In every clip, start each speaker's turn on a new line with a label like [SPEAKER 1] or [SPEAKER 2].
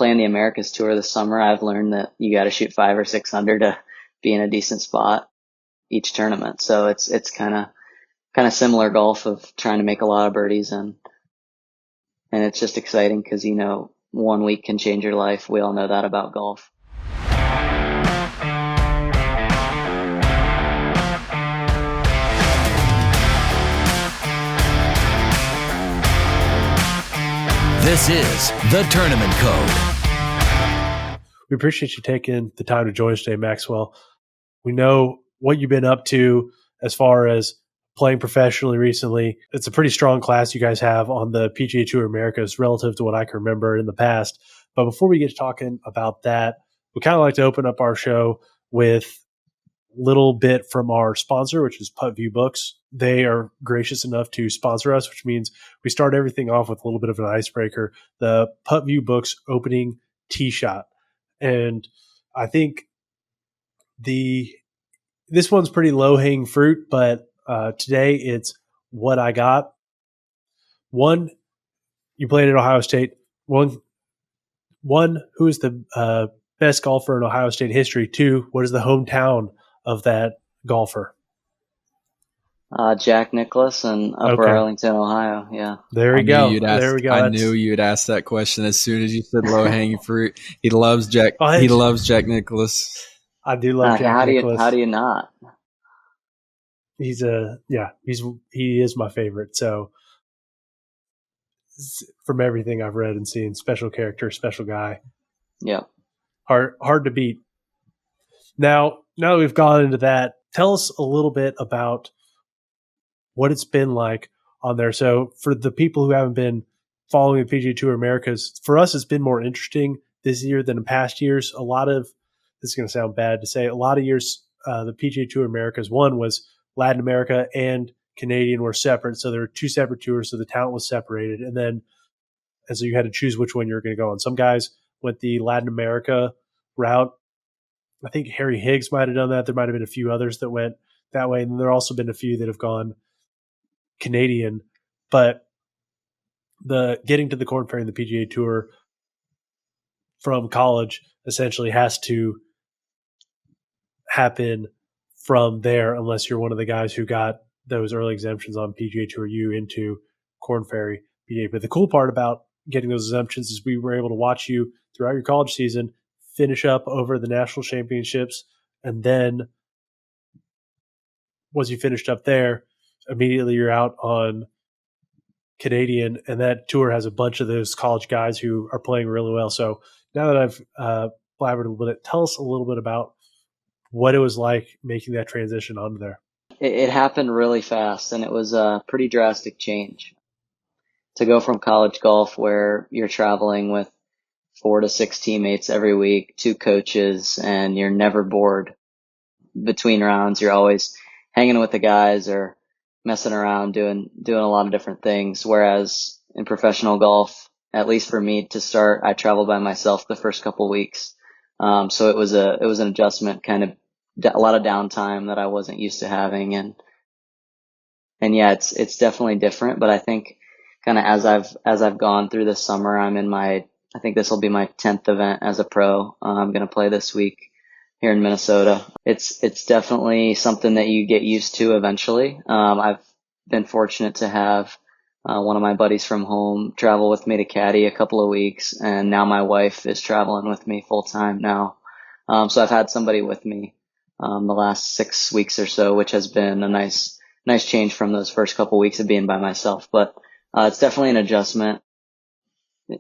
[SPEAKER 1] playing the Americas tour this summer, I've learned that you got to shoot 5 or 6 under to be in a decent spot each tournament. So it's kind of similar golf of trying to make a lot of birdies, and it's just exciting because, 1 week can change your life. We all know that about golf.
[SPEAKER 2] This is The Tournament Code.
[SPEAKER 3] We appreciate you taking the time to join us today, Maxwell. We know what you've been up to as far as playing professionally recently. It's a pretty strong class you guys have on the PGA Tour Americas relative to what I can remember in the past. But before we get to talking about that, we kind of like to open up our show with a little bit from our sponsor, which is PutView Books. They are gracious enough to sponsor us, which means we start everything off with a little bit of an icebreaker, the PutView Books opening tee shot. And I think this one's pretty low-hanging fruit, but today it's what I got. 1, you played at Ohio State. One, who is the best golfer in Ohio State history? 2, what is the hometown of that golfer?
[SPEAKER 1] Jack Nicklaus in Upper Arlington, Ohio. Yeah.
[SPEAKER 3] There we go.
[SPEAKER 4] I knew you'd ask that question as soon as you said low hanging fruit. He loves Jack. He loves Jack Nicklaus.
[SPEAKER 3] I do love Jack Nicklaus.
[SPEAKER 1] How do you not?
[SPEAKER 3] He is my favorite. So from everything I've read and seen, special character, special guy.
[SPEAKER 1] Yeah.
[SPEAKER 3] Hard to beat. Now that we've gone into that, tell us a little bit about what it's been like on there. So for the people who haven't been following the PGA Tour Americas, for us, it's been more interesting this year than in past years. This is going to sound bad to say, a lot of years, the PGA Tour Americas, one was Latin America and Canadian were separate. So there were 2 separate tours. So the talent was separated. And so you had to choose which one you were going to go on. Some guys went the Latin America route. I think Harry Higgs might have done that. There might have been a few others that went that way. And there have also been a few that have gone Canadian. But the getting to the Korn Ferry and the PGA Tour from college essentially has to happen from there unless you're one of the guys who got those early exemptions on PGA Tour U into Korn Ferry PGA. But the cool part about getting those exemptions is we were able to watch you throughout your college season finish up over the national championships, and then once you finished up there, immediately you're out on Canadian, and that tour has a bunch of those college guys who are playing really well. So now that I've blabbered a little bit, tell us a little bit about what it was like making that transition onto there.
[SPEAKER 1] It happened really fast, and it was a pretty drastic change. To go from college golf where you're traveling with 4 to 6 teammates every week, 2 coaches, and you're never bored between rounds. You're always hanging with the guys or messing around, doing a lot of different things. Whereas in professional golf, at least for me to start, I traveled by myself the first couple weeks. So it was an adjustment, kind of a lot of downtime that I wasn't used to having. And yeah, it's definitely different, but I think kind of as I've gone through this summer, I think this will be my 10th event as a pro. I'm going to play this week here in Minnesota. It's definitely something that you get used to eventually. I've been fortunate to have one of my buddies from home travel with me to caddy a couple of weeks, and now my wife is traveling with me full time now. So I've had somebody with me the last 6 weeks or so, which has been a nice change from those first couple of weeks of being by myself. But it's definitely an adjustment.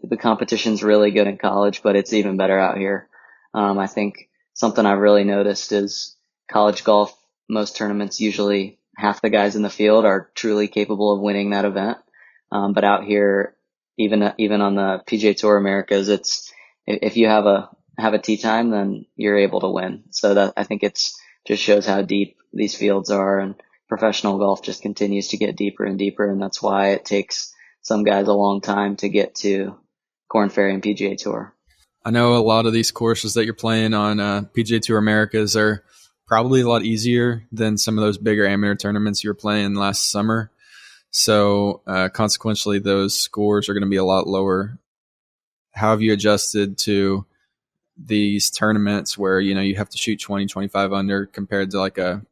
[SPEAKER 1] The competition's really good in college, but it's even better out here. I think something I've really noticed is college golf, most tournaments, usually half the guys in the field are truly capable of winning that event. But out here, even on the PGA Tour Americas, if you have a tee time, then you're able to win. So that, I think it's just shows how deep these fields are, and professional golf just continues to get deeper and deeper. And that's why it takes some guys a long time to get to Korn Ferry and PGA Tour.
[SPEAKER 4] I know a lot of these courses that you're playing on PGA Tour Americas are probably a lot easier than some of those bigger amateur tournaments you were playing last summer. So consequently, those scores are going to be a lot lower. how have you adjusted to these tournaments where, you have to shoot 20, 25 under compared to like a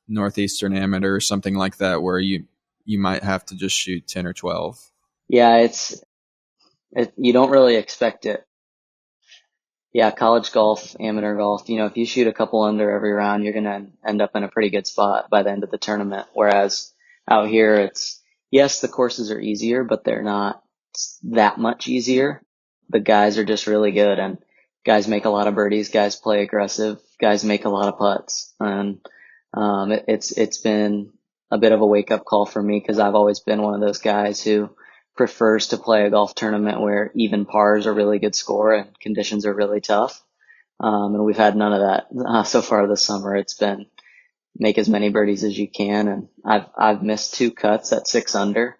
[SPEAKER 4] Northeastern Amateur or something like that where you might have to just shoot 10 or 12?
[SPEAKER 1] Yeah, you don't really expect it. Yeah, college golf, amateur golf, if you shoot a couple under every round, you're going to end up in a pretty good spot by the end of the tournament. Whereas out here, yes, the courses are easier, but they're not that much easier. The guys are just really good, and guys make a lot of birdies, guys play aggressive, guys make a lot of putts. And it's been a bit of a wake up call for me because I've always been one of those guys who prefers to play a golf tournament where even pars are really good score and conditions are really tough. And we've had none of that so far this summer. It's been make as many birdies as you can. And I've missed 2 cuts at 6 under,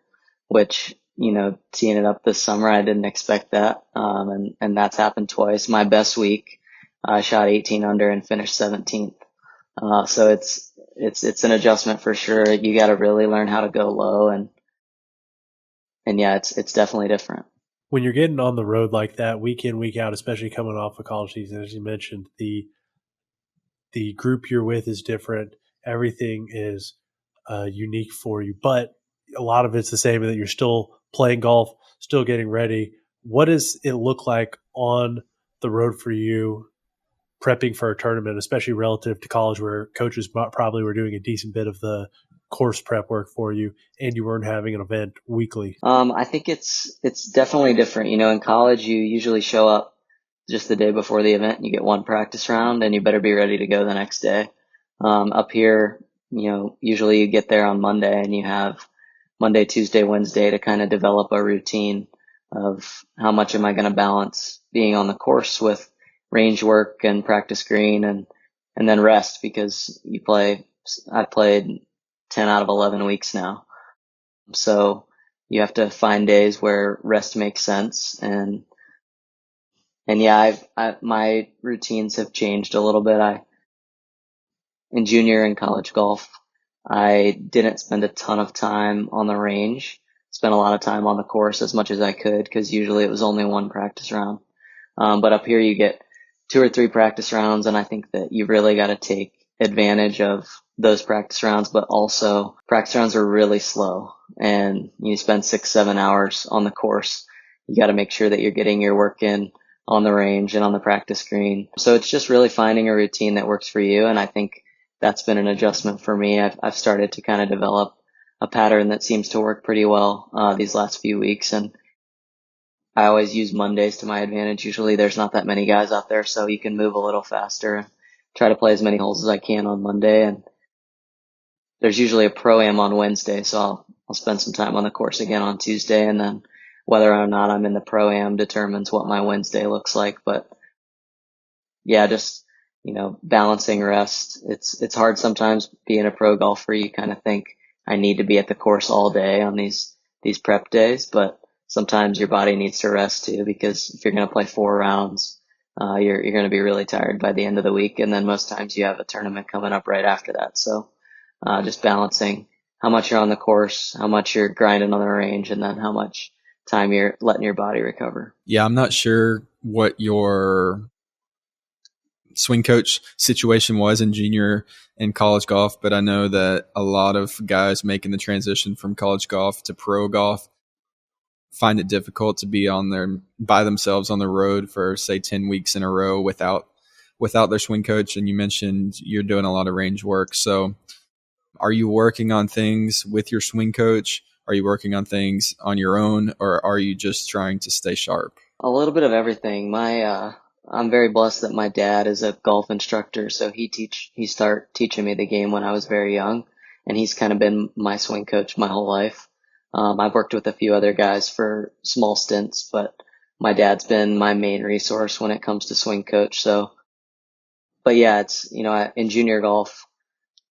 [SPEAKER 1] which, teeing it up this summer, I didn't expect that. And that's happened twice. My best week, I shot 18 under and finished 17th. So it's an adjustment for sure. You got to really learn how to go low, and yeah, it's definitely different.
[SPEAKER 3] When you're getting on the road like that, week in, week out, especially coming off a college season, as you mentioned, the group you're with is different. Everything is unique for you, but a lot of it's the same, that you're still playing golf, still getting ready. What does it look like on the road for you prepping for a tournament, especially relative to college where coaches probably were doing a decent bit of the course prep work for you and you weren't having an event weekly?
[SPEAKER 1] I think it's definitely different. In college, you usually show up just the day before the event and you get one practice round and you better be ready to go the next day. Up here, usually you get there on Monday and you have Monday, Tuesday, Wednesday to kind of develop a routine of how much am I going to balance being on the course with range work and practice green and then rest, because I've played 10 out of 11 weeks now. So you have to find days where rest makes sense. And yeah, my routines have changed a little bit. In junior and college golf, I didn't spend a ton of time on the range, spent a lot of time on the course as much as I could, because usually it was only one practice round. But up here you get 2 or 3 practice rounds, and I think that you really got to take advantage of those practice rounds, but also practice rounds are really slow and you spend 6-7 hours on the course. You got to make sure that you're getting your work in on the range and on the practice green. So it's just really finding a routine that works for you. And I think that's been an adjustment for me. I've started to kind of develop a pattern that seems to work pretty well these last few weeks. And I always use Mondays to my advantage. Usually there's not that many guys out there, so you can move a little faster and try to play as many holes as I can on Monday. And there's usually a pro-am on Wednesday, so I'll spend some time on the course again on Tuesday, and then whether or not I'm in the pro-am determines what my Wednesday looks like. But yeah, just, balancing rest. It's hard sometimes being a pro golfer. You kind of think I need to be at the course all day on these prep days, but sometimes your body needs to rest too, because if you're going to play 4 rounds, you're going to be really tired by the end of the week. And then most times you have a tournament coming up right after that. So just balancing how much you're on the course, how much you're grinding on the range, and then how much time you're letting your body recover.
[SPEAKER 4] Yeah, I'm not sure what your swing coach situation was in junior and college golf, but I know that a lot of guys making the transition from college golf to pro golf find it difficult to be by themselves on the road for, say, 10 weeks in a row without their swing coach. And you mentioned you're doing a lot of range work. So are you working on things with your swing coach? Are you working on things on your own, or are you just trying to stay sharp?
[SPEAKER 1] A little bit of everything. I'm very blessed that my dad is a golf instructor, so he started teaching me the game when I was very young, and he's kind of been my swing coach my whole life. I've worked with a few other guys for small stints, but my dad's been my main resource when it comes to swing coach. So, but yeah, it's, in junior golf,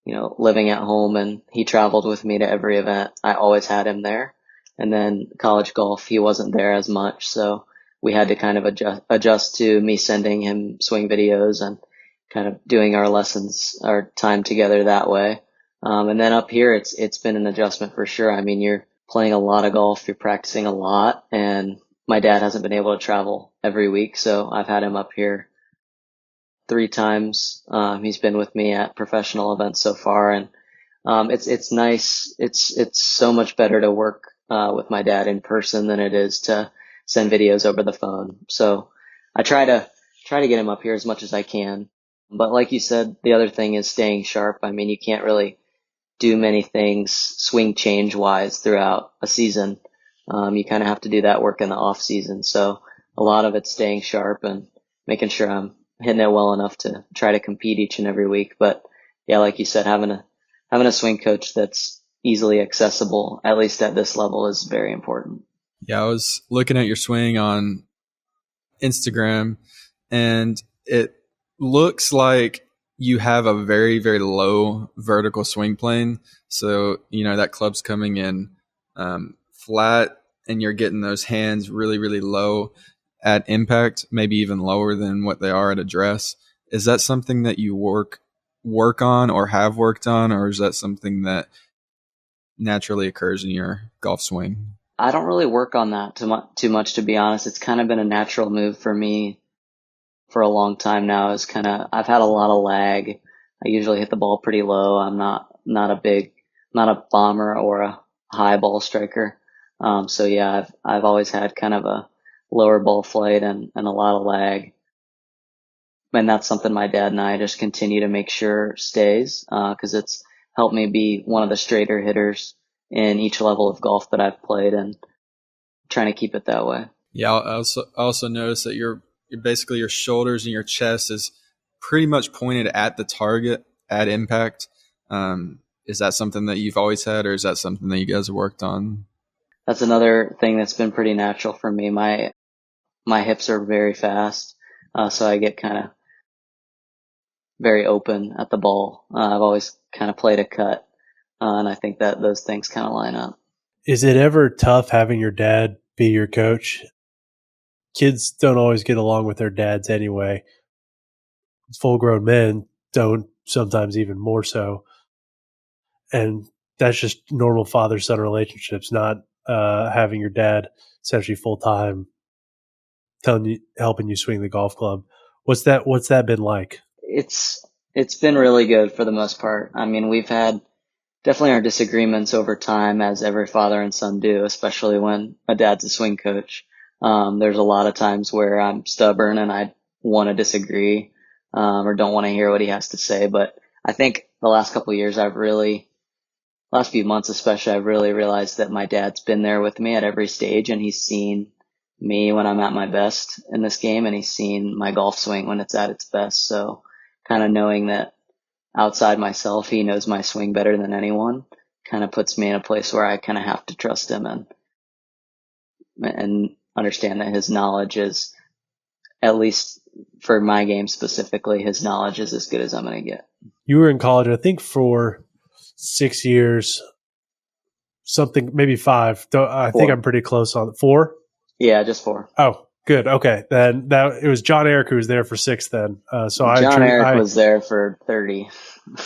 [SPEAKER 1] living at home, and he traveled with me to every event. I always had him there. And then college golf, he wasn't there as much. So we had to kind of adjust to me sending him swing videos and kind of doing our lessons, our time together that way. And then up here, it's been an adjustment for sure. I mean, you're playing a lot of golf, you're practicing a lot, and my dad hasn't been able to travel every week, so I've had him up here 3 times. He's been with me at professional events so far, and it's nice. It's so much better to work with my dad in person than it is to send videos over the phone. So I try to get him up here as much as I can. But like you said, the other thing is staying sharp. I mean, you can't really do many things swing change wise throughout a season. You kind of have to do that work in the off season. So a lot of it's staying sharp and making sure I'm hitting it well enough to try to compete each and every week. But yeah, like you said, having a swing coach that's easily accessible, at least at this level, is very important.
[SPEAKER 4] Yeah, I was looking at your swing on Instagram, and it looks like you have a very, very low vertical swing plane. So, that club's coming in flat, and you're getting those hands really, really low at impact, maybe even lower than what they are at address. Is that something that you work on or have worked on, or is that something that naturally occurs in your golf swing?
[SPEAKER 1] I don't really work on that too much, to be honest. It's kind of been a natural move for me for a long time now. I've had a lot of lag. I usually hit the ball pretty low. I'm not a bomber or a high ball striker. So yeah, I've always had kind of a lower ball flight and a lot of lag. And that's something my dad and I just continue to make sure stays, cause it's helped me be one of the straighter hitters in each level of golf that I've played, and trying to keep it that way.
[SPEAKER 4] Yeah. I also noticed that basically your shoulders and your chest is pretty much pointed at the target at impact. Is that something that you've always had, or is that something that you guys have worked on?
[SPEAKER 1] That's another thing that's been pretty natural for me. My hips are very fast, so I get kind of very open at the ball. I've always kind of played a cut, and I think that those things kind of line up.
[SPEAKER 3] Is it ever tough having your dad be your coach? Kids don't always get along with their dads anyway. Full-grown men don't, sometimes even more so. And that's just normal father-son relationships, not having your dad essentially full-time helping you swing the golf club. What's that been like?
[SPEAKER 1] It's been really good for the most part. I mean, we've had definitely our disagreements over time, as every father and son do, especially when a dad's a swing coach. There's a lot of times where I'm stubborn and I want to disagree, or don't want to hear what he has to say. But I think the last couple of years, last few months especially, I've really realized that my dad's been there with me at every stage, and he's seen me when I'm at my best in this game, and he's seen my golf swing when it's at its best. So kind of knowing that outside myself, he knows my swing better than anyone, kind of puts me in a place where I kind of have to trust him and understand that his knowledge is, at least for my game specifically, his knowledge is as good as I'm going to get.
[SPEAKER 3] You were in college, I think, for 6 years, something, maybe 5. I think I'm pretty close on 4.
[SPEAKER 1] Yeah, just 4.
[SPEAKER 3] Oh, good. Okay, then it was John Eric who was there for 6. Then,
[SPEAKER 1] John Eric was there for 30.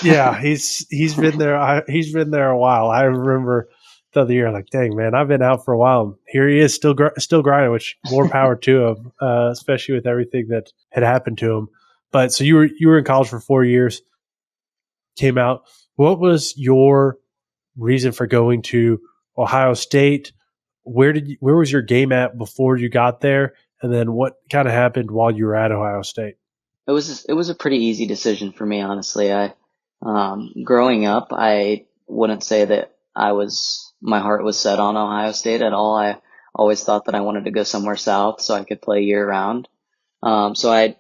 [SPEAKER 3] Yeah, he's been there. He's been there a while. I remember the other year, like, dang man, I've been out for a while. And here he is, still grinding. Which more power to him, especially with everything that had happened to him. But so you were in college for 4 years. Came out. What was your reason for going to Ohio State? Where was your game at before you got there? And then what kind of happened while you were at Ohio State?
[SPEAKER 1] It was a pretty easy decision for me, honestly. Growing up, I wouldn't say that my heart was set on Ohio State at all. I always thought that I wanted to go somewhere south so I could play year round. So I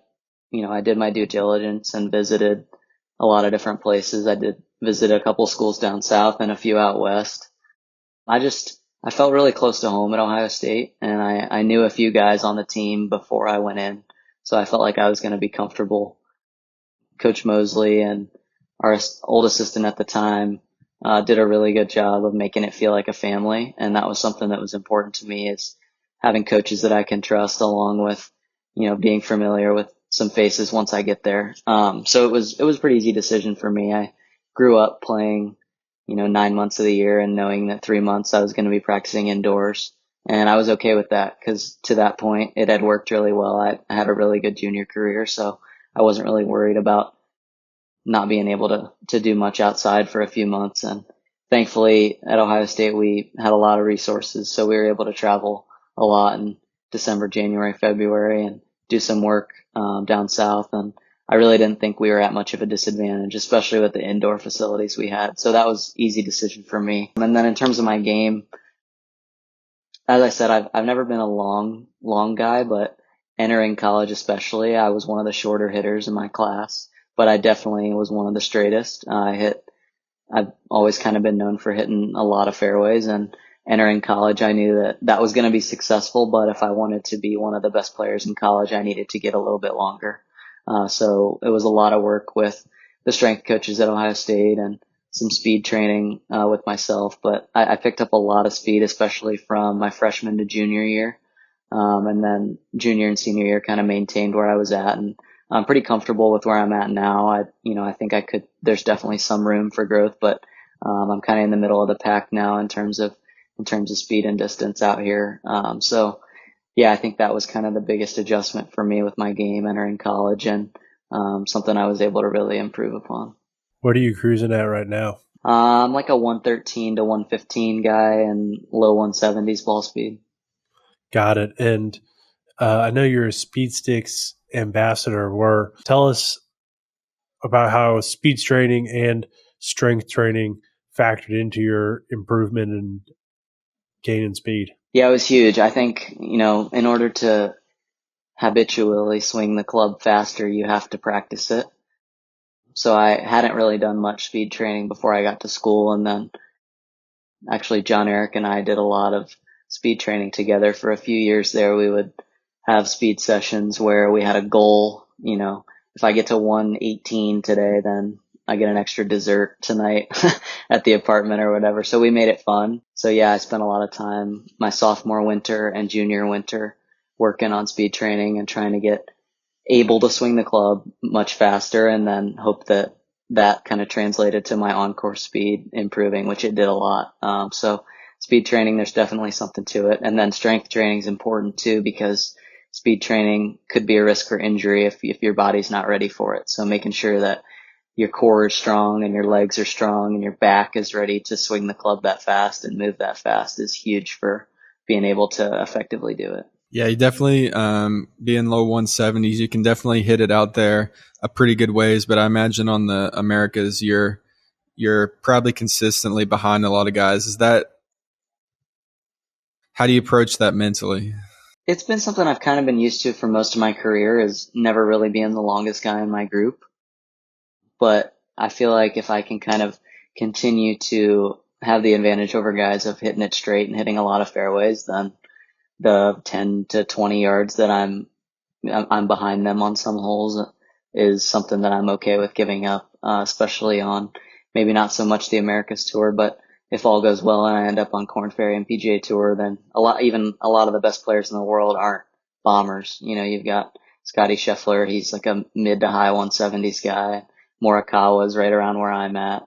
[SPEAKER 1] did my due diligence and visited a lot of different places. I did visit a couple schools down south and a few out west. I felt really close to home at Ohio State, and I knew a few guys on the team before I went in. So I felt like I was going to be comfortable. Coach Mosley and our old assistant at the time did a really good job of making it feel like a family. And that was something that was important to me, is having coaches that I can trust, along with, being familiar with some faces once I get there. So it was a pretty easy decision for me. I grew up playing, 9 months of the year and knowing that 3 months I was going to be practicing indoors. And I was okay with that because to that point, it had worked really well. I had a really good junior career, so I wasn't really worried about not being able to do much outside for a few months. And thankfully at Ohio State, we had a lot of resources. So we were able to travel a lot in December, January, February and do some work down south. And I really didn't think we were at much of a disadvantage, especially with the indoor facilities we had. So that was easy decision for me. And then in terms of my game, as I said, I've never been a long guy, but entering college especially, I was one of the shorter hitters in my class, but I definitely was one of the straightest. I've always kind of been known for hitting a lot of fairways, and entering college, I knew that that was going to be successful, but if I wanted to be one of the best players in college, I needed to get a little bit longer. So it was a lot of work with the strength coaches at Ohio State and some speed training with myself, but I picked up a lot of speed, especially from my freshman to junior year. And then junior and senior year kind of maintained where I was at, and I'm pretty comfortable with where I'm at now. I think there's definitely some room for growth, but I'm kind of in the middle of the pack now in terms of speed and distance out here. So yeah, I think that was kind of the biggest adjustment for me with my game entering college, and something I was able to really improve upon.
[SPEAKER 3] What are you cruising at right now?
[SPEAKER 1] I'm like a 113 to 115 guy and low 170s ball speed.
[SPEAKER 3] Got it. And I know you're a Speed Sticks ambassador. Tell us about how speed training and strength training factored into your improvement and gain in speed.
[SPEAKER 1] Yeah, it was huge. I think, in order to habitually swing the club faster, you have to practice it. So I hadn't really done much speed training before I got to school. And then actually John Eric and I did a lot of speed training together for a few years there. We would have speed sessions where we had a goal. If I get to 118 today, then I get an extra dessert tonight at the apartment or whatever. So we made it fun. So yeah, I spent a lot of time my sophomore winter and junior winter working on speed training and trying to get able to swing the club much faster, and then hope that kind of translated to my on-course speed improving, which it did a lot. So speed training, there's definitely something to it. And then strength training is important too, because speed training could be a risk for injury if your body's not ready for it. So making sure that your core is strong and your legs are strong and your back is ready to swing the club that fast and move that fast is huge for being able to effectively do it.
[SPEAKER 4] Yeah, you definitely being low 170s, you can definitely hit it out there a pretty good ways. But I imagine on the Americas, you're probably consistently behind a lot of guys. How do you approach that mentally?
[SPEAKER 1] It's been something I've kind of been used to for most of my career, is never really being the longest guy in my group. But I feel like if I can kind of continue to have the advantage over guys of hitting it straight and hitting a lot of fairways, then the 10 to 20 yards that I'm behind them on some holes is something that I'm okay with giving up, especially on maybe not so much the Americas Tour, but if all goes well and I end up on Korn Ferry and PGA Tour, then a lot of the best players in the world aren't bombers. You've got Scotty Scheffler, he's like a mid to high 170s guy. Morikawa's right around where I'm at.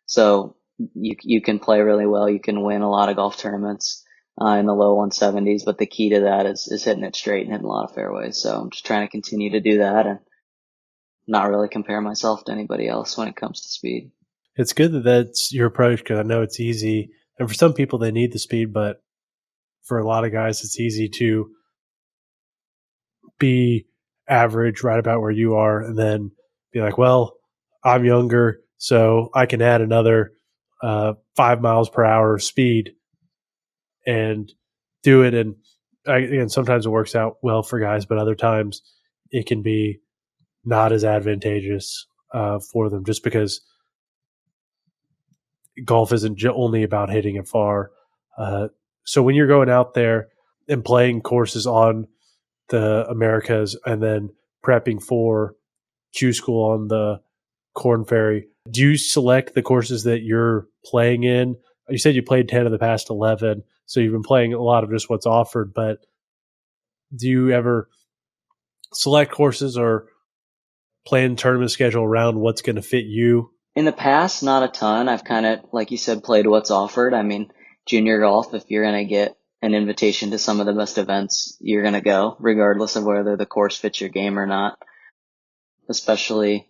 [SPEAKER 1] So you can play really well. You can win a lot of golf tournaments in the low 170s, but the key to that is hitting it straight and hitting a lot of fairways. So I'm just trying to continue to do that and not really compare myself to anybody else when it comes to speed.
[SPEAKER 3] It's good that that's your approach, because I know it's easy. And for some people, they need the speed, but for a lot of guys, it's easy to be average right about where you are and then be like, well, I'm younger, so I can add another 5 miles per hour of speed and do it. And again, sometimes it works out well for guys, but other times it can be not as advantageous for them, just because golf isn't only about hitting it far. So when you're going out there and playing courses on the Americas and then prepping for Q School on the Korn Ferry, do you select the courses that you're playing in? You said you played 10 of the past 11, so you've been playing a lot of just what's offered, but do you ever select courses or plan tournament schedule around what's going to fit you?
[SPEAKER 1] In the past, not a ton. I've kind of, like you said, played what's offered. I mean, junior golf, if you're going to get an invitation to some of the best events, you're going to go, regardless of whether the course fits your game or not. Especially,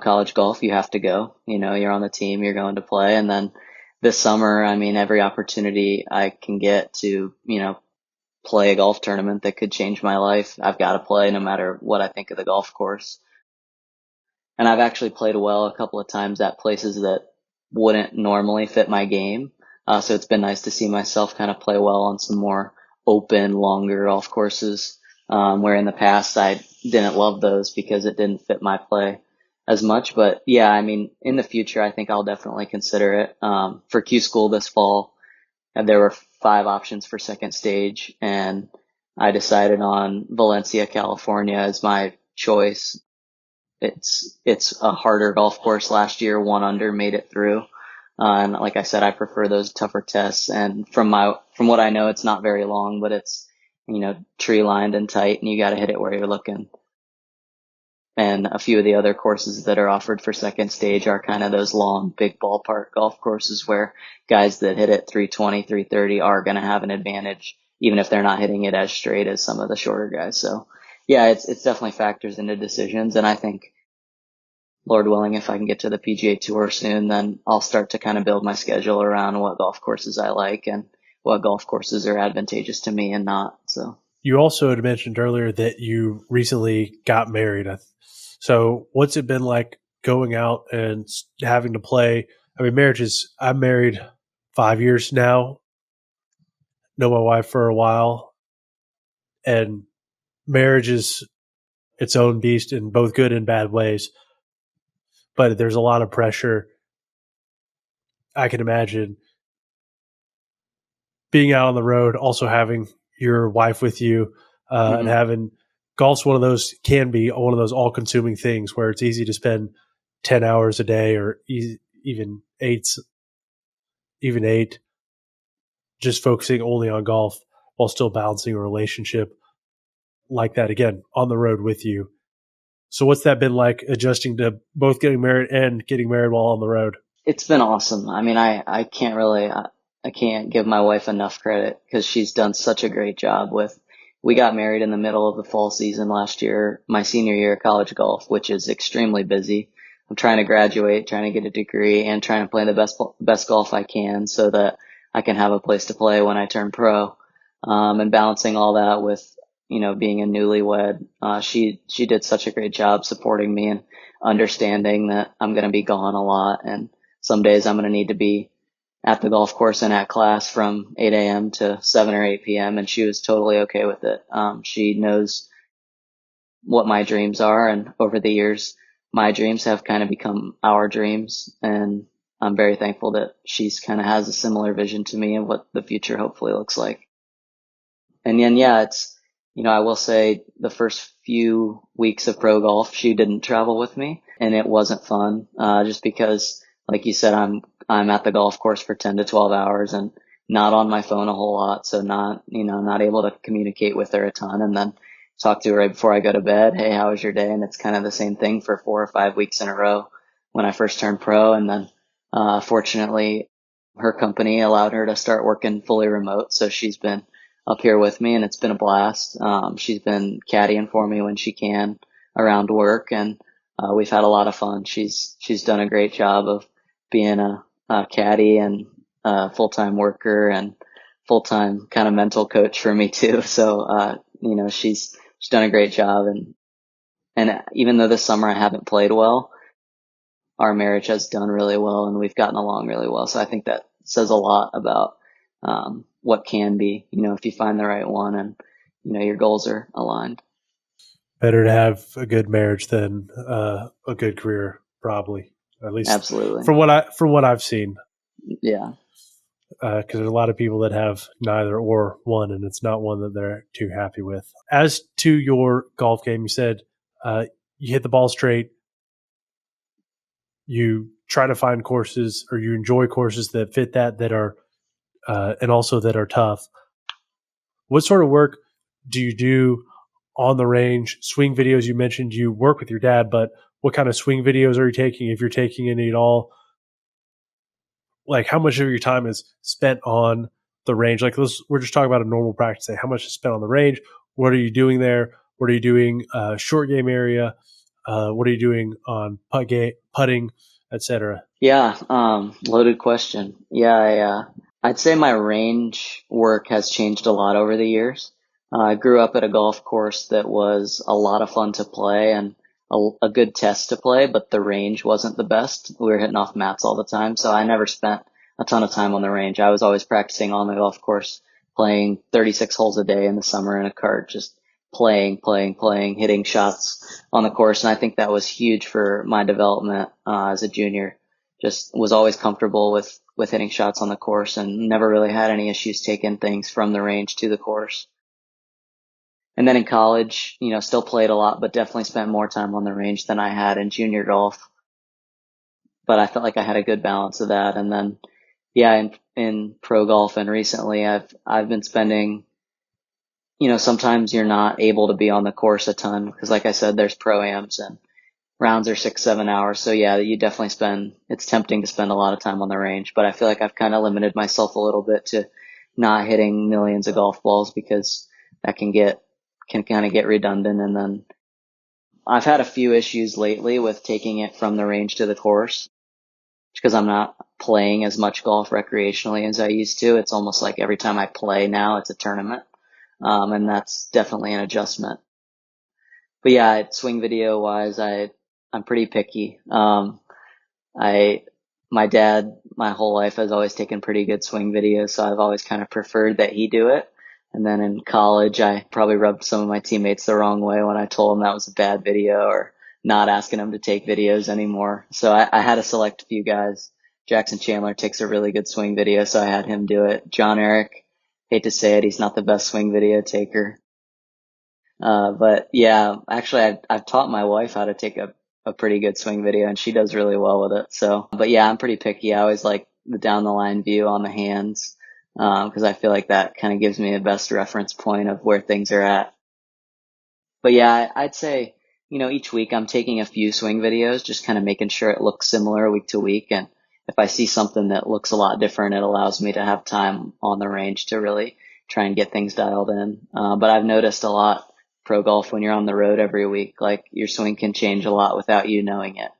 [SPEAKER 1] college golf, you have to go. You're on the team, you're going to play. And then this summer, I mean, every opportunity I can get to, play a golf tournament that could change my life, I've got to play no matter what I think of the golf course. And I've actually played well a couple of times at places that wouldn't normally fit my game. So it's been nice to see myself kind of play well on some more open, longer golf courses, where in the past I didn't love those because it didn't fit my play as much. But yeah, I mean, in the future, I think I'll definitely consider it. For Q School this fall, there were 5 options for second stage, and I decided on Valencia, California as my choice. It's a harder golf course. Last year, 1 under made it through. And like I said, I prefer those tougher tests. And from what I know, it's not very long, but it's, tree lined and tight, and you got to hit it where you're looking. And a few of the other courses that are offered for second stage are kind of those long, big ballpark golf courses where guys that hit it 320, 330 are going to have an advantage, even if they're not hitting it as straight as some of the shorter guys. So yeah, it's definitely factors into decisions. And I think, Lord willing, if I can get to the PGA Tour soon, then I'll start to kind of build my schedule around what golf courses I like and what golf courses are advantageous to me and not. So
[SPEAKER 3] you also had mentioned earlier that you recently got married. So what's it been like going out and having to play? I mean, I'm married 5 years now, know my wife for a while, and marriage is its own beast in both good and bad ways. But there's a lot of pressure. I can imagine being out on the road, also having your wife with you, and having golf's can be one of those all-consuming things where it's easy to spend 10 hours a day or even 8, just focusing only on golf while still balancing a relationship like that, again, on the road with you. So what's that been like, adjusting to both getting married and getting married while on the road?
[SPEAKER 1] It's been awesome. I mean, I can't give my wife enough credit because she's done such a great job we got married in the middle of the fall season last year, my senior year of college golf, which is extremely busy. I'm trying to graduate, trying to get a degree, and trying to play the best golf I can so that I can have a place to play when I turn pro. And balancing all that with, being a newlywed, she did such a great job supporting me and understanding that I'm going to be gone a lot. And some days I'm going to need to be at the golf course and at class from 8 a.m. to 7 or 8 p.m. And she was totally okay with it. She knows what my dreams are. And over the years, my dreams have kind of become our dreams. And I'm very thankful that she's kind of has a similar vision to me of what the future hopefully looks like. And then, yeah, it's, I will say the first few weeks of pro golf, she didn't travel with me, and it wasn't fun, just because, like you said, I'm at the golf course for 10 to 12 hours and not on my phone a whole lot. So not able to communicate with her a ton, and then talk to her right before I go to bed. Hey, how was your day? And it's kind of the same thing for 4 or 5 weeks in a row when I first turned pro. And then, fortunately, her company allowed her to start working fully remote. So she's been up here with me, and it's been a blast. She's been caddying for me when she can around work, and we've had a lot of fun. She's done a great job of being a caddy and a full-time worker and full-time kind of mental coach for me too. So, she's done a great job. And even though this summer I haven't played well, our marriage has done really well, and we've gotten along really well. So I think that says a lot about, what can be, if you find the right one and, your goals are aligned.
[SPEAKER 3] Better to have a good marriage than a good career, probably. At least,
[SPEAKER 1] absolutely,
[SPEAKER 3] from what I've seen.
[SPEAKER 1] Yeah,
[SPEAKER 3] because there's a lot of people that have neither or one, and it's not one that they're too happy with. As to your golf game, you said you hit the ball straight. You try to find courses, or you enjoy courses that fit that are, and also that are tough. What sort of work do you do on the range? Swing videos, you mentioned you work with your dad, but what kind of swing videos are you taking, if you're taking any at all? Like, how much of your time is spent on the range? Like we're just talking about a normal practice day. How much is spent on the range? What are you doing there? What are you doing short game area? What are you doing on putting, etc.?
[SPEAKER 1] Yeah, loaded question. Yeah, I'd say my range work has changed a lot over the years. I grew up at a golf course that was a lot of fun to play and a good test to play, but the range wasn't the best. We were hitting off mats all the time, so I never spent a ton of time on the range. I was always practicing on the golf course, playing 36 holes a day in the summer in a cart, just playing, hitting shots on the course. And I think that was huge for my development as a junior. Just was always comfortable with hitting shots on the course and never really had any issues taking things from the range to the course. And then in college, still played a lot, but definitely spent more time on the range than I had in junior golf. But I felt like I had a good balance of that. And then, yeah, in pro golf and recently I've been spending, sometimes you're not able to be on the course a ton because like I said, there's pro-ams and rounds are 6-7 hours. So yeah, you definitely it's tempting to spend a lot of time on the range, but I feel like I've kind of limited myself a little bit to not hitting millions of golf balls because that can kind of get redundant. And then I've had a few issues lately with taking it from the range to the course because I'm not playing as much golf recreationally as I used to. It's almost like every time I play now, it's a tournament. And that's definitely an adjustment. But yeah, swing video wise, I'm pretty picky. My dad, my whole life has always taken pretty good swing videos, so I've always kind of preferred that he do it. And then in college, I probably rubbed some of my teammates the wrong way when I told them that was a bad video or not asking them to take videos anymore. So I had to select a few guys. Jackson Chandler takes a really good swing video, so I had him do it. John Eric, hate to say it, he's not the best swing video taker. But yeah, actually I've taught my wife how to take a pretty good swing video and she does really well with it. So, but yeah, I'm pretty picky. I always like the down the line view on the hands. Cause I feel like that kind of gives me the best reference point of where things are at. But yeah, I'd say, each week I'm taking a few swing videos, just kind of making sure it looks similar week to week. And if I see something that looks a lot different, it allows me to have time on the range to really try and get things dialed in. But I've noticed a lot pro golf when you're on the road every week, like your swing can change a lot without you knowing it.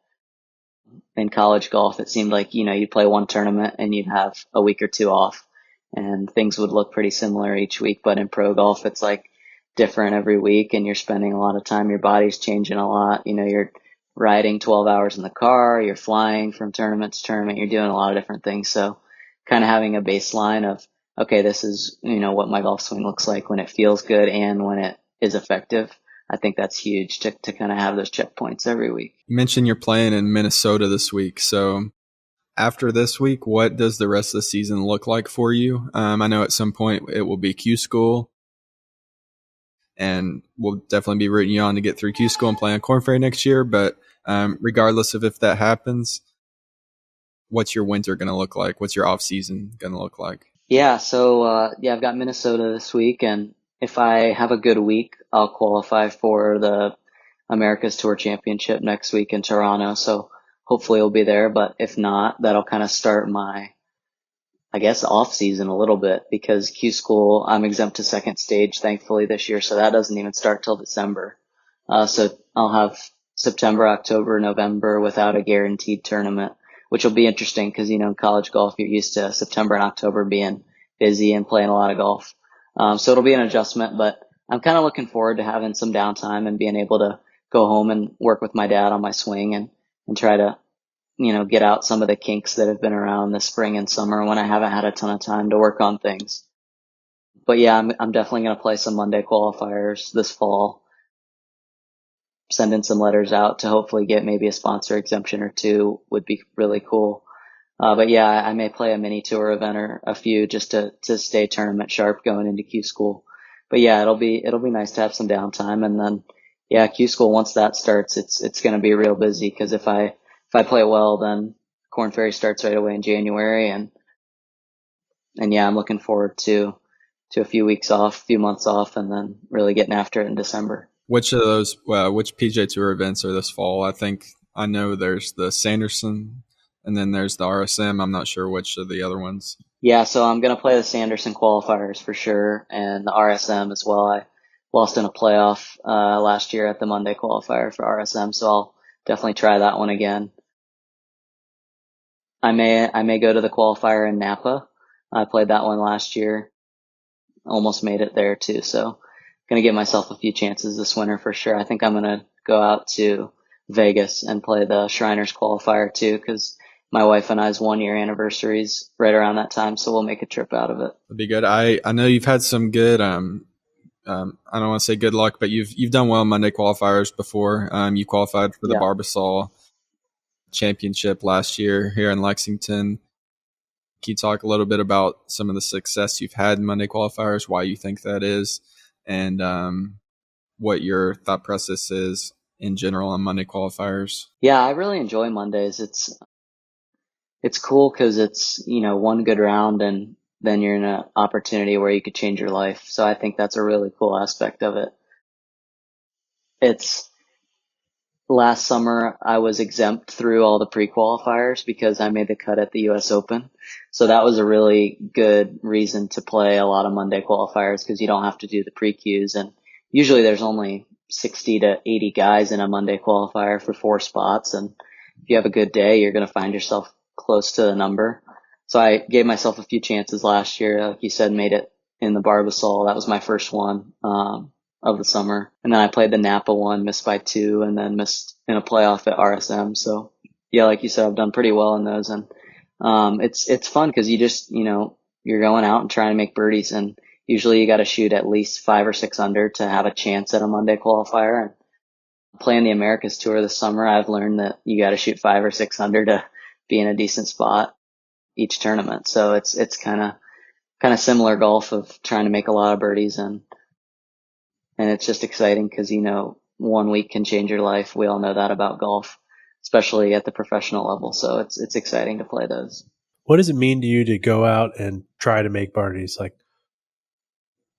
[SPEAKER 1] In college golf, it seemed like, you'd play one tournament and you'd have a week or two off and things would look pretty similar each week. But in pro golf, it's like different every week and you're spending a lot of time. Your body's changing a lot. You're riding 12 hours in the car, you're flying from tournament to tournament, you're doing a lot of different things. So kind of having a baseline of, okay, this is, what my golf swing looks like when it feels good and when it is effective. I think that's huge to kind of have those checkpoints every week.
[SPEAKER 4] You mentioned you're playing in Minnesota this week. So after this week, what does the rest of the season look like for you? I know at some point it will be Q School, and we'll definitely be rooting you on to get through Q School and play on Corn Ferry next year. But regardless of if that happens, what's your winter going to look like? What's your off season going to look like?
[SPEAKER 1] Yeah, so I've got Minnesota this week, and if I have a good week, I'll qualify for the Americas Tour Championship next week in Toronto. So hopefully we'll be there. But if not, that'll kind of start my, I guess, off season a little bit because Q School, I'm exempt to second stage, thankfully, this year. So that doesn't even start till December. So I'll have September, October, November without a guaranteed tournament, which will be interesting because, in college golf, you're used to September and October being busy and playing a lot of golf. So it'll be an adjustment, but I'm kind of looking forward to having some downtime and being able to go home and work with my dad on my swing and try to, get out some of the kinks that have been around this spring and summer when I haven't had a ton of time to work on things. But yeah, I'm definitely going to play some Monday qualifiers this fall, sending some letters out to hopefully get maybe a sponsor exemption or two would be really cool. But yeah, I may play a mini tour event or a few just to stay tournament sharp going into Q School. But yeah, it'll be nice to have some downtime. And then, yeah, Q School, once that starts, it's going to be real busy because if I play well, then Corn Ferry starts right away in January. And yeah, I'm looking forward to a few weeks off, few months off, and then really getting after it in December.
[SPEAKER 4] Which of those, which PGA Tour events are this fall? I know there's the Sanderson and then there's the RSM. I'm not sure which of the other ones.
[SPEAKER 1] Yeah, so I'm going to play the Sanderson qualifiers for sure, and the RSM as well. I lost in a playoff last year at the Monday qualifier for RSM, so I'll definitely try that one again. I may go to the qualifier in Napa. I played that one last year. Almost made it there too, so going to give myself a few chances this winter for sure. I think I'm going to go out to Vegas and play the Shriners qualifier too, because my wife and I's 1 year anniversary is right around that time, so we'll make a trip out of it.
[SPEAKER 4] That'd be good. I know you've had some good I don't want to say good luck, but you've done well in Monday qualifiers before. You qualified for the Barbasol Championship last year here in Lexington. Can you talk a little bit about some of the success you've had in Monday qualifiers, why you think that is, and what your thought process is in general on Monday qualifiers?
[SPEAKER 1] Yeah, I really enjoy Mondays. It's cool because it's, one good round and then you're in an opportunity where you could change your life. So I think that's a really cool aspect of it. Last summer I was exempt through all the pre-qualifiers because I made the cut at the US Open. So that was a really good reason to play a lot of Monday qualifiers because you don't have to do the pre-Qs, and usually there's only 60 to 80 guys in a Monday qualifier for 4 spots, and if you have a good day, you're going to find yourself close to the number. So I gave myself a few chances last year. Like you said, made it in the Barbasol. That was my first one of the summer. And then I played the Napa one, missed by 2, and then missed in a playoff at RSM. So yeah, like you said, I've done pretty well in those. And it's fun because you just, you're going out and trying to make birdies, and usually you got to shoot at least 5 or 6 under to have a chance at a Monday qualifier. And playing the Americas Tour this summer, I've learned that you got to shoot 5 or 6 under to be in a decent spot each tournament. So it's kind of similar golf of trying to make a lot of birdies, and it's just exciting because 1 week can change your life. We all know that about golf, especially at the professional level. So it's exciting to play those.
[SPEAKER 3] What does it mean to you to go out and try to make birdies? Like,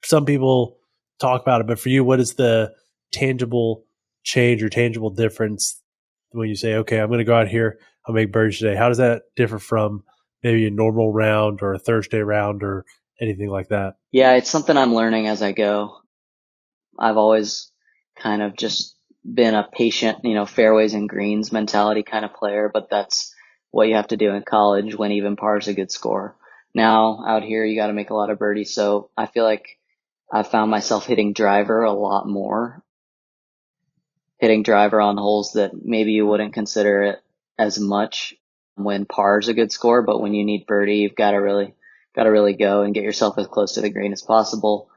[SPEAKER 3] some people talk about it, but for you, what is the tangible change or tangible difference when you say, okay, I'm going to go out here, I'll make birdies today? How does that differ from maybe a normal round or a Thursday round or anything like that?
[SPEAKER 1] Yeah, it's something I'm learning as I go. I've always kind of just been a patient, fairways and greens mentality kind of player, but that's what you have to do in college when even par is a good score. Now out here, you got to make a lot of birdies. So I feel like I've found myself hitting driver a lot more, hitting driver on holes that maybe you wouldn't consider it as much when par is a good score, but when you need birdie, you've got to really go and get yourself as close to the green as possible.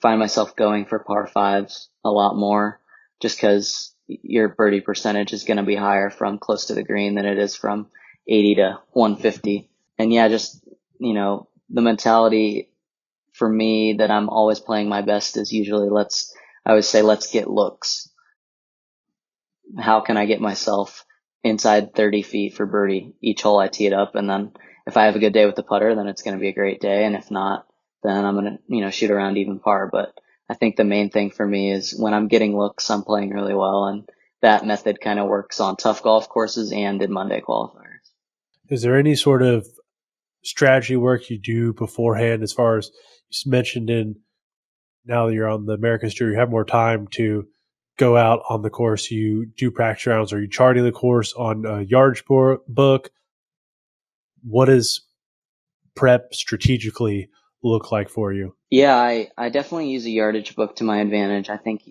[SPEAKER 1] Find myself going for par 5s a lot more just because your birdie percentage is going to be higher from close to the green than it is from 80 to 150. And yeah, just, the mentality for me that I'm always playing my best is usually let's get looks. How can I get myself inside 30 feet for birdie each hole I tee it up? And then if I have a good day with the putter, then it's going to be a great day. And if not, then I'm going to, shoot around even par. But I think the main thing for me is when I'm getting looks, I'm playing really well. And that method kind of works on tough golf courses and in Monday qualifiers.
[SPEAKER 3] Is there any sort of strategy work you do beforehand, as far as you mentioned now that you're on the Americas Tour, you have more time to go out on the course, you do practice rounds? Are you charting the course on a yardage book? What does prep strategically look like for you?
[SPEAKER 1] Yeah, I definitely use a yardage book to my advantage. I think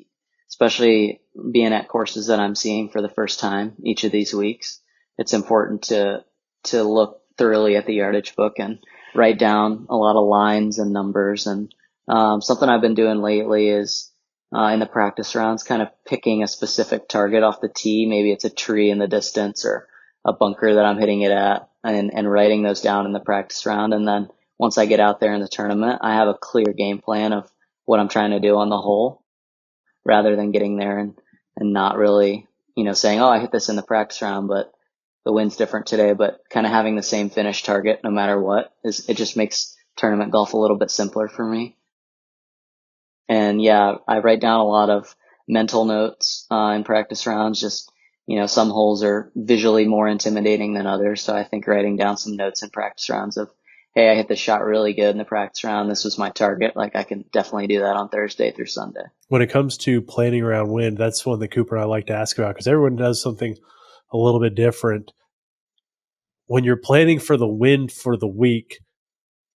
[SPEAKER 1] especially being at courses that I'm seeing for the first time each of these weeks, it's important to look thoroughly at the yardage book and write down a lot of lines and numbers. And something I've been doing lately is in the practice rounds, kind of picking a specific target off the tee. Maybe it's a tree in the distance or a bunker that I'm hitting it at, and writing those down in the practice round. And then once I get out there in the tournament, I have a clear game plan of what I'm trying to do on the hole, rather than getting there and not really, saying, oh, I hit this in the practice round, but the wind's different today, but kind of having the same finish target no matter what it just makes tournament golf a little bit simpler for me. And yeah, I write down a lot of mental notes in practice rounds, just some holes are visually more intimidating than others. So I think writing down some notes in practice rounds of, hey, I hit the shot really good in the practice round. This was my target. Like I can definitely do that on Thursday through Sunday.
[SPEAKER 3] When it comes to planning around wind, that's one that Cooper and I like to ask about because everyone does something a little bit different. When you're planning for the wind for the week,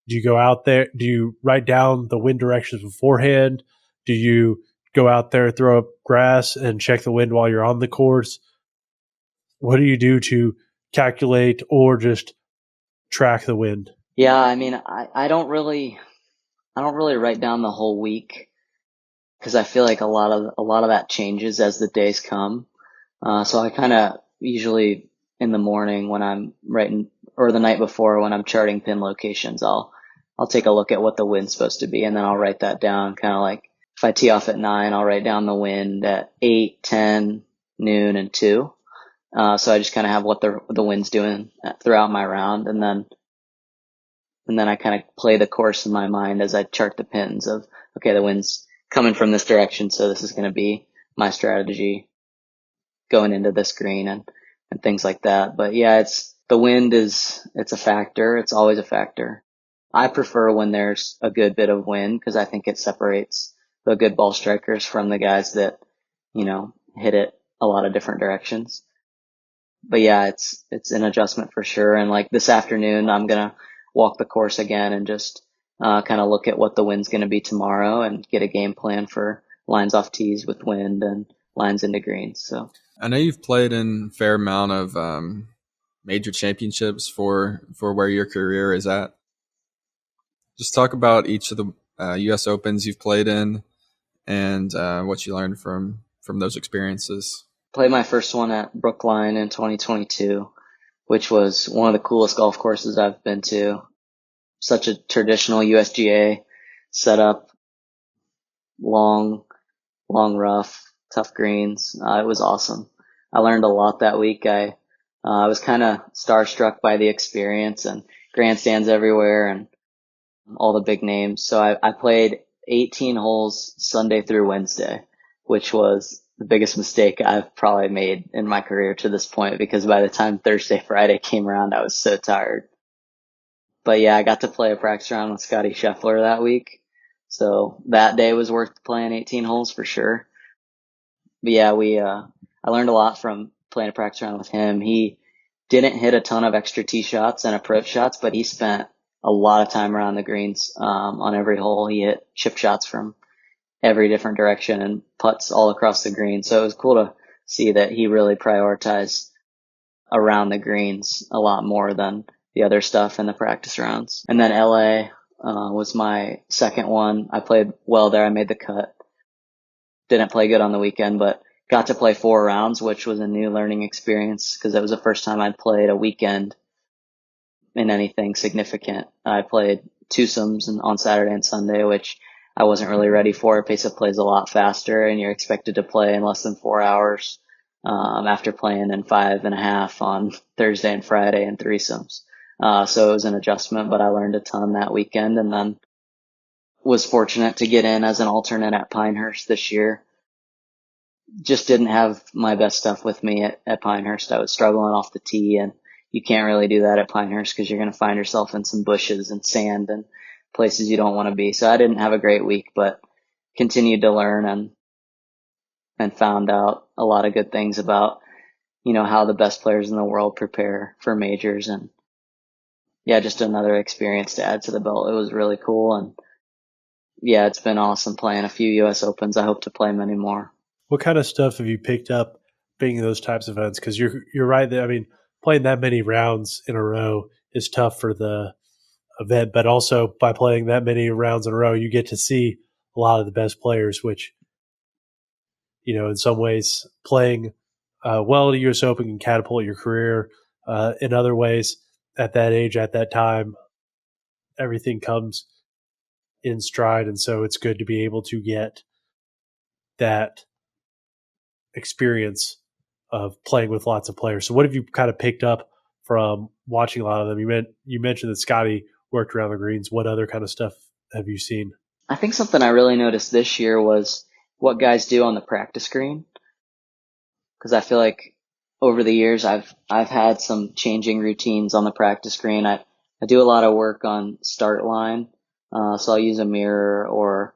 [SPEAKER 3] do you go out there? Do you write down the wind directions beforehand? Do you go out there, throw up grass, and check the wind while you're on the course? What do you do to calculate or just track the wind?
[SPEAKER 1] Yeah, I mean, I don't really write down the whole week because I feel like a lot of that changes as the days come. So I kind of usually in the morning when I'm writing, or the night before when I'm charting pin locations, I'll take a look at what the wind's supposed to be, and then I'll write that down. Kind of like if I tee off at 9, I'll write down the wind at 8, 10, noon, and 2. So I just kind of have what the wind's doing throughout my round, and then I kind of play the course in my mind as I chart the pins of, okay, the wind's coming from this direction, so this is going to be my strategy going into this green and things like that. But yeah, the wind it's a factor. It's always a factor. I prefer when there's a good bit of wind because I think it separates the good ball strikers from the guys that, hit it a lot of different directions. But yeah, it's an adjustment for sure. And like this afternoon, I'm going to walk the course again and just kind of look at what the wind's going to be tomorrow and get a game plan for lines off tees with wind and lines into greens. So
[SPEAKER 4] I know you've played in a fair amount of major championships for where your career is at. Just talk about each of the U.S. Opens you've played in and what you learned from those experiences.
[SPEAKER 1] Played my first one at Brookline in 2022, which was one of the coolest golf courses I've been to. Such a traditional USGA setup, long rough, tough greens. It was awesome. I learned a lot that week. I was kind of starstruck by the experience and grandstands everywhere and all the big names. So I played 18 holes Sunday through Wednesday, which was the biggest mistake I've probably made in my career to this point because by the time Thursday, Friday came around, I was so tired. But yeah, I got to play a practice round with Scotty Scheffler that week. So that day was worth playing 18 holes for sure. But yeah, I learned a lot from playing a practice round with him. He didn't hit a ton of extra tee shots and approach shots, but he spent a lot of time around the greens, on every hole. He hit chip shots from every different direction and putts all across the green. So it was cool to see that he really prioritized around the greens a lot more than the other stuff in the practice rounds. And then LA was my second one. I played well there. I made the cut. Didn't play good on the weekend, but got to play 4 rounds, which was a new learning experience because it was the first time I'd played a weekend in anything significant. I played twosomes on Saturday and Sunday, which I wasn't really ready for. Pace of play is a lot faster, and you're expected to play in less than 4 hours after playing in 5.5 on Thursday and Friday and threesomes. So it was an adjustment, but I learned a ton that weekend, and then was fortunate to get in as an alternate at Pinehurst this year. Just didn't have my best stuff with me at Pinehurst. I was struggling off the tee, and you can't really do that at Pinehurst because you're going to find yourself in some bushes and sand and places you don't want to be. So I didn't have a great week, but continued to learn and found out a lot of good things about, how the best players in the world prepare for majors. And yeah, just another experience to add to the belt. It was really cool. And yeah, it's been awesome playing a few U.S. Opens. I hope to play many more.
[SPEAKER 3] What kind of stuff have you picked up being in those types of events? Because you're right. I mean, playing that many rounds in a row is tough for the event, but also by playing that many rounds in a row, you get to see a lot of the best players, which, in some ways playing well at a U.S. Open can catapult your career. In other ways, at that age, at that time, everything comes in stride. And so it's good to be able to get that experience of playing with lots of players. So what have you kind of picked up from watching a lot of them? You mentioned that Scotty worked around the greens. What other kind of stuff have you seen?
[SPEAKER 1] I think something I really noticed this year was what guys do on the practice green. Because I feel like over the years, I've had some changing routines on the practice green. I do a lot of work on start line, so I'll use a mirror or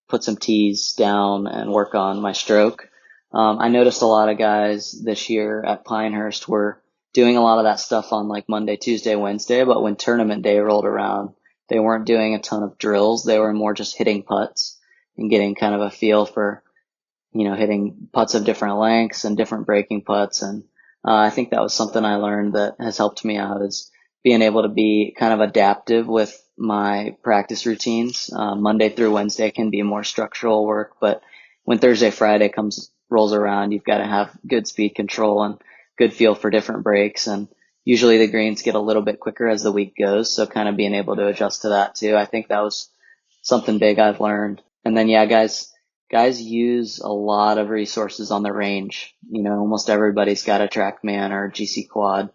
[SPEAKER 1] put some tees down and work on my stroke. I noticed a lot of guys this year at Pinehurst were doing a lot of that stuff on like Monday, Tuesday, Wednesday, but when tournament day rolled around, they weren't doing a ton of drills. They were more just hitting putts and getting kind of a feel for, hitting putts of different lengths and different breaking putts. And I think that was something I learned that has helped me out, is being able to be kind of adaptive with my practice routines. Monday through Wednesday can be more structural work, but when Thursday, Friday rolls around, you've got to have good speed control and good feel for different breaks. And usually the greens get a little bit quicker as the week goes. So kind of being able to adjust to that too. I think that was something big I've learned. And then, yeah, guys use a lot of resources on the range. Almost everybody's got a TrackMan or GC quad.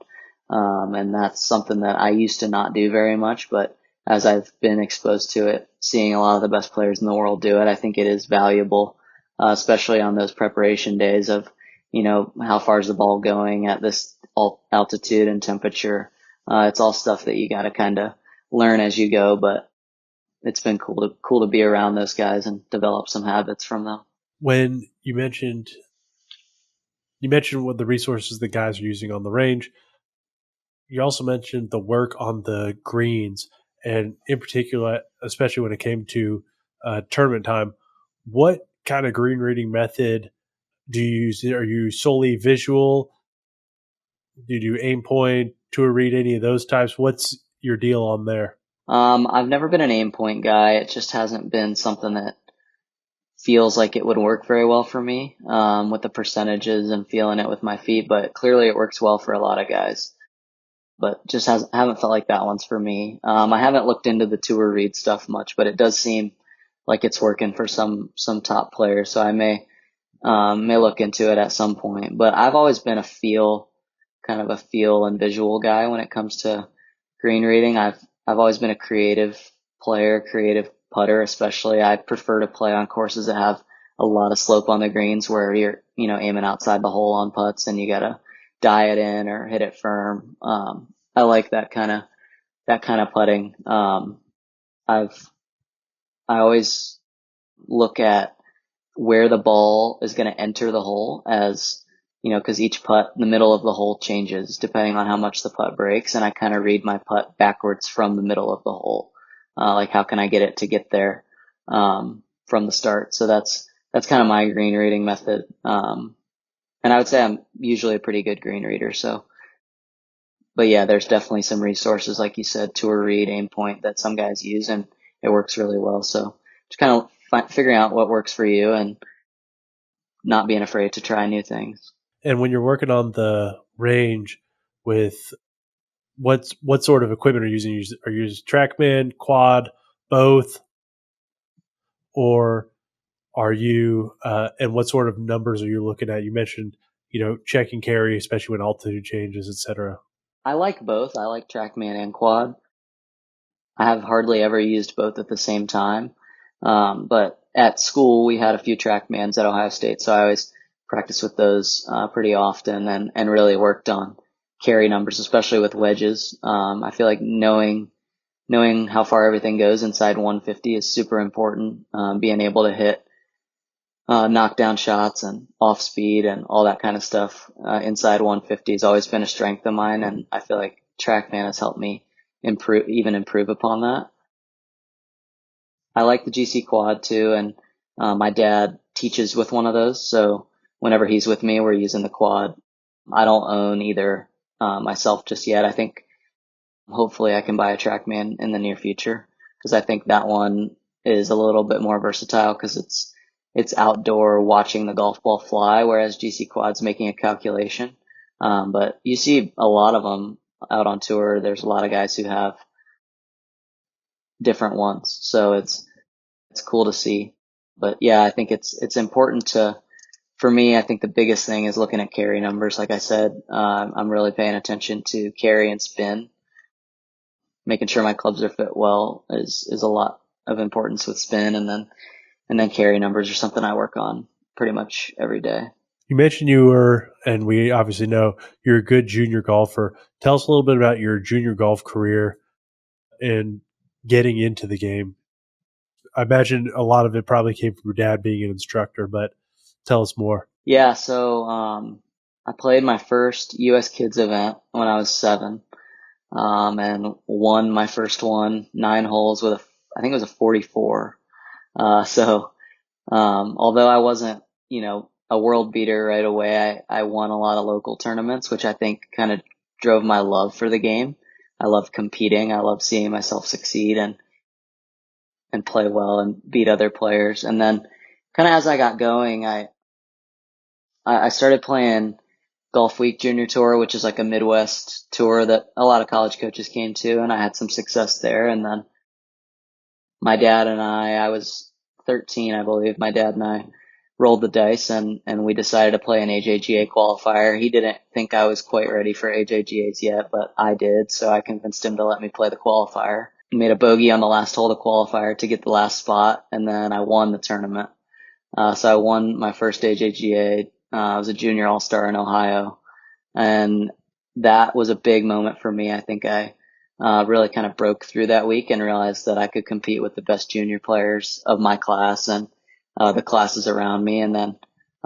[SPEAKER 1] And that's something that I used to not do very much, but as I've been exposed to it, seeing a lot of the best players in the world do it, I think it is valuable, especially on those preparation days of, how far is the ball going at this altitude and temperature. It's all stuff that you got to kind of learn as you go, but it's been cool to be around those guys and develop some habits from them.
[SPEAKER 3] When you mentioned what the resources the guys are using on the range, you also mentioned the work on the greens, and in particular, especially when it came to tournament time, what kind of green reading method do you use? Are you solely visual? Do you do aim point, tour read, any of those types? What's your deal on there?
[SPEAKER 1] I've never been an aim point guy. It just hasn't been something that feels like it would work very well for me, with the percentages and feeling it with my feet, but clearly it works well for a lot of guys. But just haven't felt like that one's for me. I haven't looked into the tour read stuff much, but it does seem like it's working for some top players. So I may look into it at some point. But I've always been kind of a feel and visual guy when it comes to green reading. I've always been a creative player, creative putter, especially. I prefer to play on courses that have a lot of slope on the greens where you're, aiming outside the hole on putts and you gotta die it in or hit it firm. I like that kind of putting. I always look at where the ball is going to enter the hole, as because each putt in the middle of the hole changes depending on how much the putt breaks, and I kind of read my putt backwards from the middle of the hole. Like how can I get it to get there from the start? So that's kind of my green reading method. And I would say I'm usually a pretty good green reader. So, but yeah, there's definitely some resources, like you said, tour read, aim point, that some guys use, and it works really well. So just kind of figuring out what works for you and not being afraid to try new things.
[SPEAKER 3] And when you're working on the range with what sort of equipment are you using? Are you using TrackMan, quad, both? Or are you, and what sort of numbers are you looking at? You mentioned, check and carry, especially when altitude changes, et cetera.
[SPEAKER 1] I like both. I like TrackMan and quad. I have hardly ever used both at the same time. But at school, we had a few TrackMans at Ohio State, so I always practiced with those pretty often and really worked on carry numbers, especially with wedges. I feel like knowing how far everything goes inside 150 is super important. Being able to hit knockdown shots and off speed and all that kind of stuff inside 150 has always been a strength of mine, and I feel like TrackMan has helped me improve upon that. I like the GC quad too, and my dad teaches with one of those, so whenever he's with me, we're using the quad. I don't own either myself just yet. I think hopefully I can buy a TrackMan in the near future, because I think that one is a little bit more versatile because it's outdoor watching the golf ball fly, whereas GC quad's making a calculation. But you see a lot of them out on tour. There's a lot of guys who have different ones, so it's cool to see. But yeah, I think it's important for me, I think the biggest thing is looking at carry numbers. Like I said, I'm really paying attention to carry and spin. Making sure my clubs are fit well is a lot of importance with spin, and then carry numbers are something I work on pretty much every day.
[SPEAKER 3] You mentioned you were, and we obviously know you're a good junior golfer. Tell us a little bit about your junior golf career and getting into the game. I imagine a lot of it probably came from your dad being an instructor, but tell us more.
[SPEAKER 1] Yeah, so I played my first U.S. Kids event when I was 7, and won my first one, 9 holes with I think it was a 44. Although I wasn't, a world beater right away, I won a lot of local tournaments, which I think kind of drove my love for the game. I love competing. I love seeing myself succeed and play well and beat other players. And then kind of as I got going, I started playing Golf Week Junior Tour, which is like a Midwest tour that a lot of college coaches came to, and I had some success there. And then my dad and I was 13, I believe. My dad and I rolled the dice and we decided to play an AJGA qualifier. He didn't think I was quite ready for AJGAs yet, but I did. So I convinced him to let me play the qualifier. Made a bogey on the last hole of the qualifier to get the last spot, and then I won the tournament. So I won my first AJGA. I was a junior all-star in Ohio, and that was a big moment for me. I think I really kind of broke through that week and realized that I could compete with the best junior players of my class and the classes around me. And then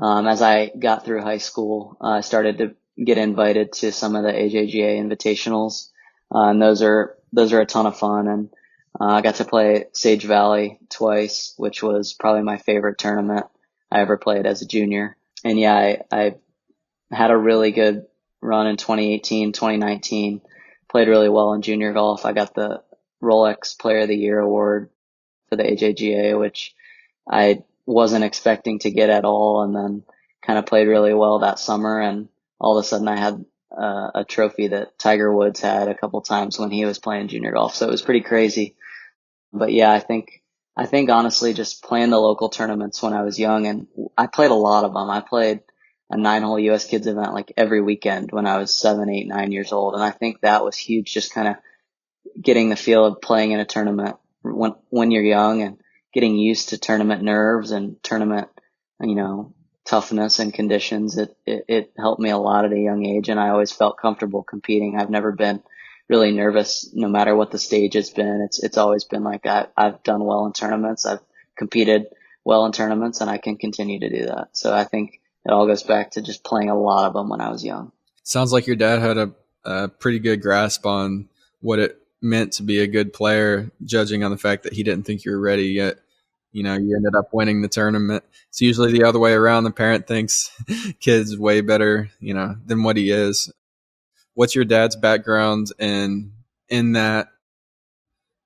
[SPEAKER 1] as I got through high school, I started to get invited to some of the AJGA invitationals, and those are a ton of fun. And I got to play Sage Valley twice, which was probably my favorite tournament I ever played as a junior. And yeah, I had a really good run in 2018, 2019, played really well in junior golf. I got the Rolex Player of the Year award for the AJGA, which I wasn't expecting to get at all, and then kind of played really well that summer. And all of a sudden I had a trophy that Tiger Woods had a couple times when he was playing junior golf. So it was pretty crazy. But yeah, I think honestly just playing the local tournaments when I was young, and I played a lot of them. I played a 9-hole U.S. Kids event like every weekend when I was 7, 8, 9 years old. And I think that was huge, just kind of getting the feel of playing in a tournament when you're young and getting used to tournament nerves and tournament, toughness and conditions. It helped me a lot at a young age, and I always felt comfortable competing. I've never been really nervous no matter what the stage has been. It's always been like I've done well in tournaments. I've competed well in tournaments, and I can continue to do that. So I think it all goes back to just playing a lot of them when I was young.
[SPEAKER 4] Sounds like your dad had a pretty good grasp on what it meant to be a good player, judging on the fact that he didn't think you were ready yet. You ended up winning the tournament. It's usually the other way around. The parent thinks kid's way better, than what he is. What's your dad's background in that?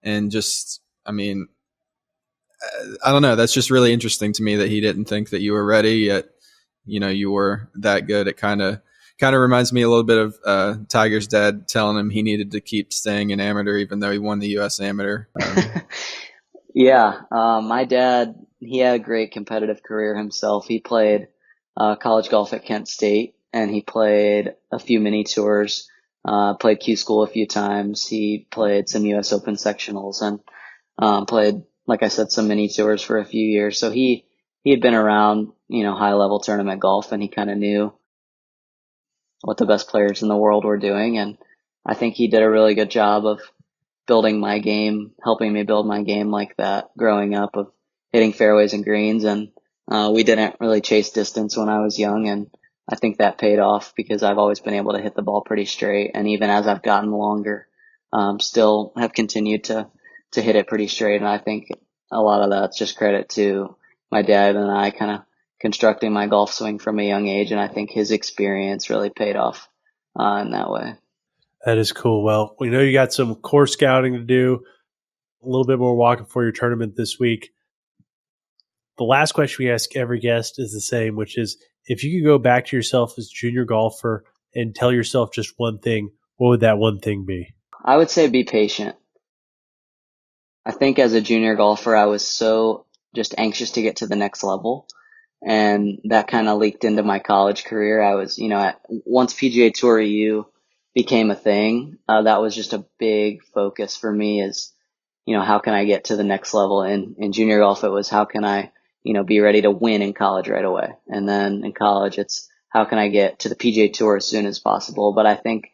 [SPEAKER 4] And just, I don't know. That's just really interesting to me that he didn't think that you were ready yet. You were that good. It kind of reminds me a little bit of Tiger's dad telling him he needed to keep staying an amateur, even though he won the U.S. Amateur.
[SPEAKER 1] Yeah, my dad, he had a great competitive career himself. He played college golf at Kent State, and he played a few mini tours, played Q School a few times. He played some U.S. Open sectionals and played, like I said, some mini tours for a few years. So he had been around, high level tournament golf, and he kind of knew what the best players in the world were doing. And I think he did a really good job of building my game, helping me build my game like that growing up, of hitting fairways and greens. And we didn't really chase distance when I was young, and I think that paid off because I've always been able to hit the ball pretty straight. And even as I've gotten longer, still have continued to hit it pretty straight. And I think a lot of that's just credit to my dad and I kind of constructing my golf swing from a young age. And I think his experience really paid off in that way.
[SPEAKER 3] That is cool. Well, we know you got some course scouting to do, a little bit more walking for your tournament this week. The last question we ask every guest is the same, which is, if you could go back to yourself as a junior golfer and tell yourself just one thing, what would that one thing be?
[SPEAKER 1] I would say be patient. I think as a junior golfer, I was so just anxious to get to the next level. And that kind of leaked into my college career. I was, once PGA Tour EU became a thing, that was just a big focus for me is, how can I get to the next level? In junior golf, it was how can I be ready to win in college right away. And then in college, it's how can I get to the PGA Tour as soon as possible? But I think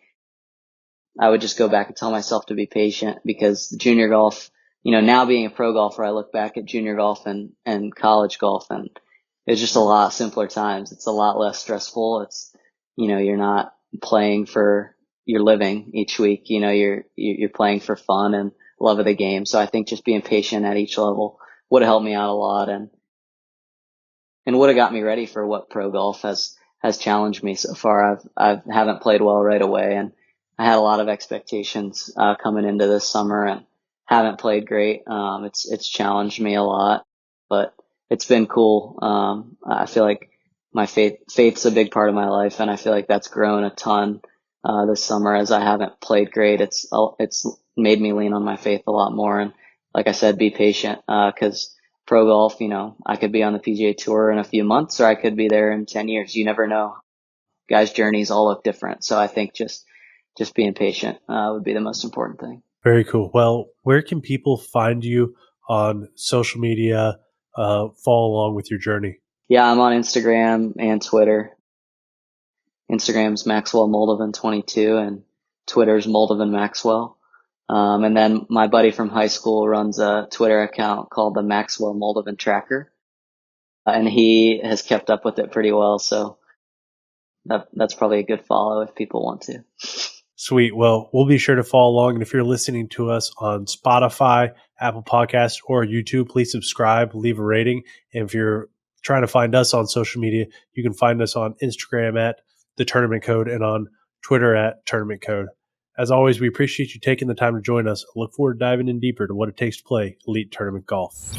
[SPEAKER 1] I would just go back and tell myself to be patient, because junior golf, now being a pro golfer, I look back at junior golf and college golf, and it's just a lot simpler times. It's a lot less stressful. It's, you're not playing for your living each week. You're playing for fun and love of the game. So I think just being patient at each level would have helped me out a lot, and would have got me ready for what pro golf has challenged me so far. I haven't played well right away, and I had a lot of expectations coming into this summer, and haven't played great. It's challenged me a lot, but it's been cool. I feel like my faith's a big part of my life, and I feel like that's grown a ton this summer. As I haven't played great, it's made me lean on my faith a lot more, and like I said, be patient, because pro golf, I could be on the PGA Tour in a few months, or I could be there in 10 years. You never know. Guys' journeys all look different. So I think just being patient would be the most important thing.
[SPEAKER 3] Very cool. Well, where can people find you on social media, follow along with your journey?
[SPEAKER 1] Yeah, I'm on Instagram and Twitter. Instagram's Maxwell Moldovan 22, and Twitter's Moldovan Maxwell. And then my buddy from high school runs a Twitter account called the Maxwell Moldovan Tracker, and he has kept up with it pretty well. So that's probably a good follow if people want to.
[SPEAKER 3] Sweet. Well, we'll be sure to follow along. And if you're listening to us on Spotify, Apple Podcasts, or YouTube, please subscribe, leave a rating. And if you're trying to find us on social media, you can find us on Instagram at The Tournament Code and on Twitter at Tournament Code. As always, we appreciate you taking the time to join us. I look forward to diving in deeper to what it takes to play elite tournament golf.